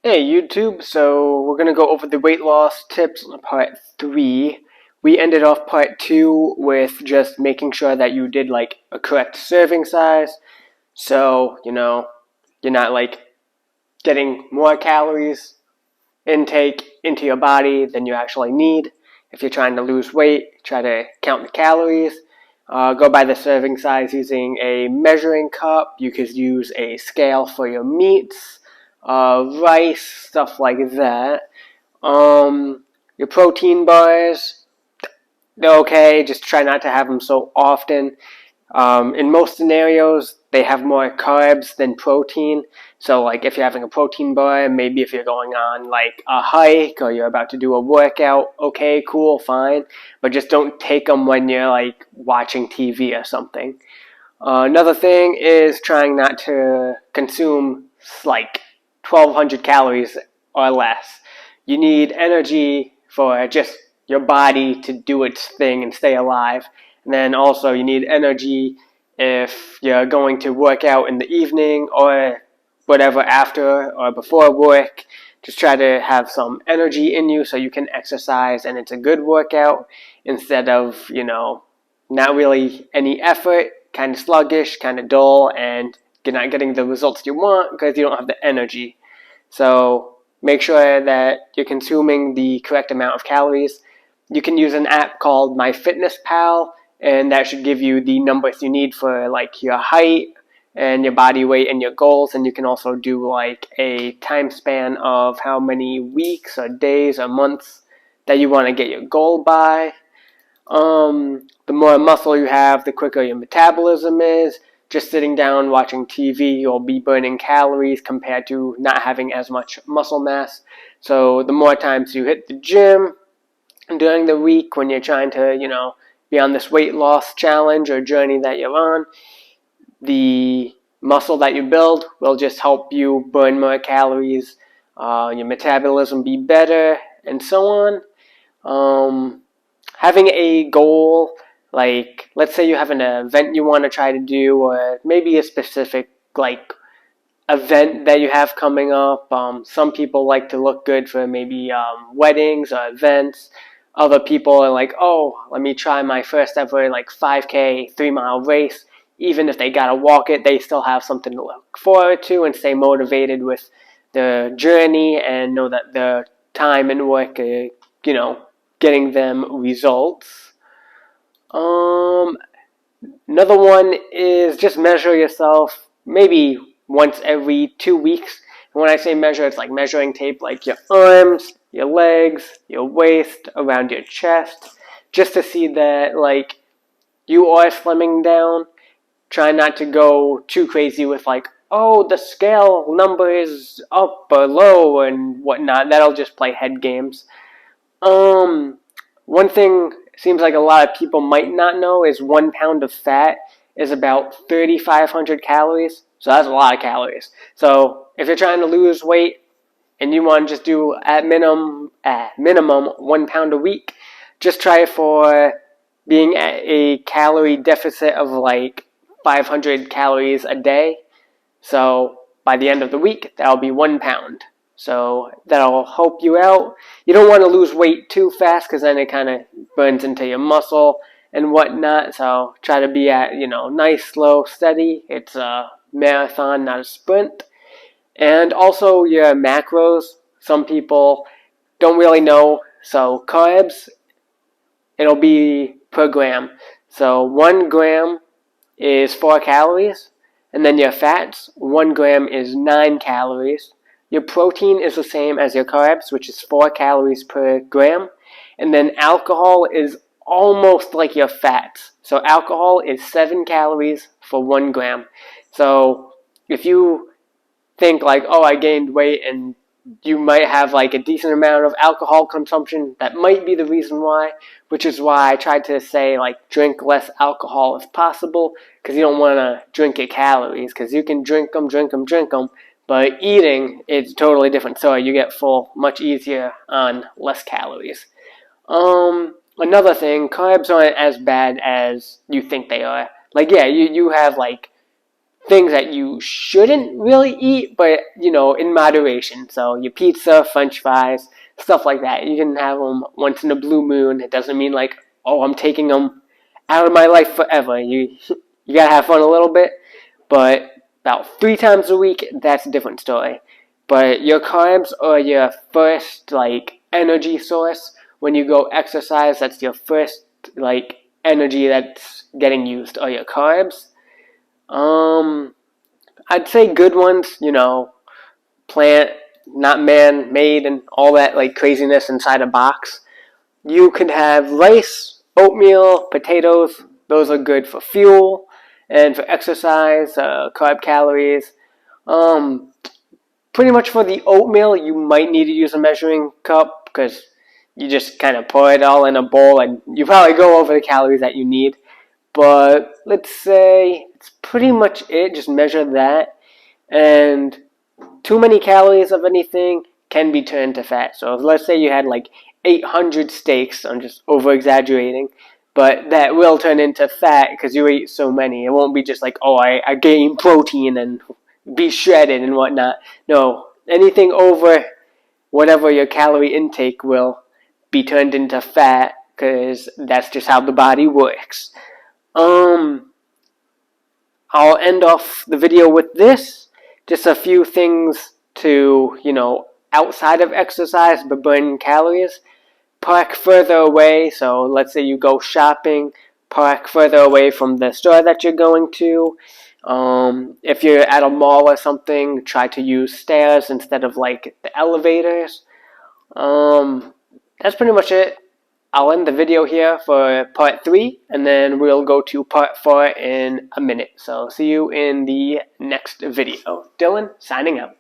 Hey YouTube, so we're gonna go over the weight loss tips on part 3. We ended off part 2 with just making sure that you did like a correct serving size. So, you're not like getting more calories intake into your body than you actually need. If you're trying to lose weight, try to count the calories. Go by the serving size using a measuring cup. You could use a scale for your meats, rice, stuff like that. Your protein bars, they're okay. Just try not to have them so often. In most scenarios, they have more carbs than protein. So, like, if you're having a protein bar, maybe if you're going on, like, a hike or you're about to do a workout, okay, cool, fine. But just don't take them when you're, like, watching TV or something. Another thing is trying not to consume, like, 1,200 calories or less. You need energy for just your body to do its thing and stay alive. And then also you need energy if you're going to work out in the evening or whatever after or before work. Just try to have some energy in you so you can exercise and it's a good workout instead of, not really any effort, kind of sluggish, kind of dull, and you're not getting the results you want because you don't have the energy. So make sure that you're consuming the correct amount of calories. You can use an app called MyFitnessPal, and that should give you the numbers you need for like your height and your body weight and your goals. And you can also do like a time span of how many weeks or days or months that you want to get your goal by. The more muscle you have, the quicker your metabolism is. Just sitting down watching TV, you'll be burning calories compared to not having as much muscle mass. So the more times you hit the gym during the week when you're trying to, be on this weight loss challenge or journey that you're on, the muscle that you build will just help you burn more calories, your metabolism be better, and so on. Having a goal, like let's say you have an event you want to try to do, or maybe a specific like event that you have coming up. Some people like to look good for maybe weddings or events. Other people are like, oh, let me try my first ever like 5K 3 mile race. Even if they gotta walk it, they still have something to look forward to and stay motivated with the journey and know that the time and work, getting them results. Another one is just measure yourself maybe once every 2 weeks. And when I say measure, it's like measuring tape, like your arms, your legs, your waist, around your chest, just to see that like you are slimming down. Try not to go too crazy with like, oh, the scale number is up or low and whatnot. That'll just play head games. One thing seems like a lot of people might not know is 1 pound of fat is about 3,500 calories. So that's a lot of calories. So if you're trying to lose weight and you want to just do at minimum 1 pound a week, just try for being at a calorie deficit of like 500 calories a day. So by the end of the week, that'll be 1 pound. So that'll help you out. You don't want to lose weight too fast because then it kind of burns into your muscle and whatnot. So try to be at, nice, slow, steady. It's a marathon, not a sprint. And also your macros. Some people don't really know. So carbs, it'll be per gram. So 1 gram is 4 calories. And then your fats, 1 gram is 9 calories. Your protein is the same as your carbs, which is 4 calories per gram. And then alcohol is almost like your fats. So alcohol is 7 calories for 1 gram. So if you think like, oh, I gained weight and you might have like a decent amount of alcohol consumption, that might be the reason why, which is why I tried to say like drink less alcohol if possible, because you don't want to drink your calories, because you can drink them, but eating is totally different. So you get full much easier on less calories. Another thing, carbs aren't as bad as you think they are. Like, yeah, you have like things that you shouldn't really eat, but you know, in moderation. So your pizza, French fries, stuff like that. You can have them once in a blue moon. It doesn't mean like, oh, I'm taking them out of my life forever. You gotta have fun a little bit, but about 3 times a week, that's a different story. But your carbs are your first like energy source. When you go exercise, that's your first like energy that's getting used are your carbs. I'd say good ones, you know, plant, not man-made, and all that like craziness inside a box. You could have rice, oatmeal, potatoes. Those are good for fuel and for exercise, carb calories. Um, Pretty much for the oatmeal, you might need to use a measuring cup because you just kind of pour it all in a bowl and you probably go over the calories that you need. But let's say it's pretty much it. Just measure that. And too many calories of anything can be turned to fat. So if, let's say you had like 800 steaks, I'm just over exaggerating, but that will turn into fat because you ate so many. It won't be just like, oh, I gain protein and be shredded and whatnot. No, anything over whatever your calorie intake will be turned into fat because that's just how the body works. I'll end off the video with this. Just a few things to, you know, outside of exercise but burn calories. Park further away. So let's say you go shopping, park further away from the store that you're going to. If you're at a mall or something, try to use stairs instead of like the elevators. That's pretty much it. I'll end the video here for part 3, and then we'll go to part 4 in a minute. So see you in the next video. Dylan, signing out.